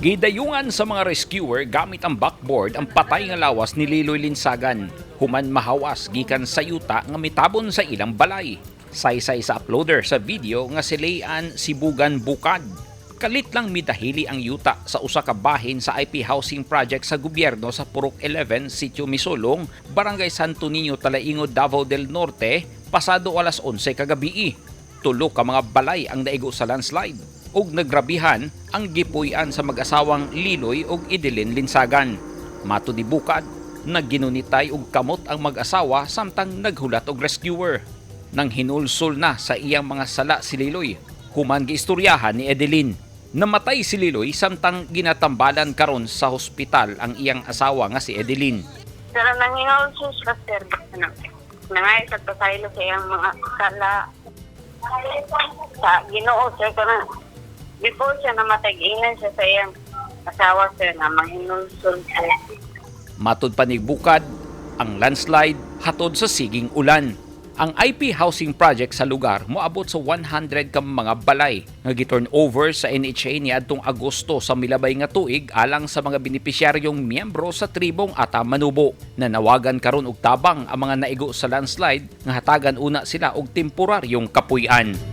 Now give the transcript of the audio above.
Gidayungan sa mga rescuer gamit ang backboard ang patay nga lawas ni Liloy Linsagan. Human mahawas gikan sa yuta nga mitabon sa ilang balay. Saysay sa uploader sa video nga si Leanne Sibugan Bukad. Kalit lang midahili ang yuta sa usa ka bahin sa IP housing project sa gobyerno sa Purok 11, Sitio Misolong, Barangay Santo Niño, Talaingod, Davao del Norte, pasado alas 11 kagabi. Tulo ka mga balay ang naigo sa landslide ug nagrabihan ang gipuy-an sa mag-asawang Liloy ug Edeline Linsagan. Mato di Bukad, nagginunitay og kamot ang mag-asawa samtang naghulat og rescuer. Nang hinulsol na sa iyang mga sala si Liloy, human giistoryahan ni Edeline. Namatay si Liloy samtang ginatambalan karon sa hospital ang iyang asawa nga si Edeline. Pero nanginulsos ka, sir. Nangay sa pasaylo sa iyang mga sala. Sa Ginoo, sir, kana before siya namatay, inan siya sa iyang asawa, sir, na manginulsol, sir. Matod pa ni Bukad, ang landslide hatod sa siging ulan. Ang IP housing project sa lugar moabot sa 100 ka mga balay nga gi-turn over sa NHA niadtong Agosto sa milabay nga tuig alang sa mga benepisyaryong miyembro sa tribong Ata Manubo. Nanawagan karon og tabang ang mga naigo sa landslide nga hatagan una sila og temporaryong kapuy-an.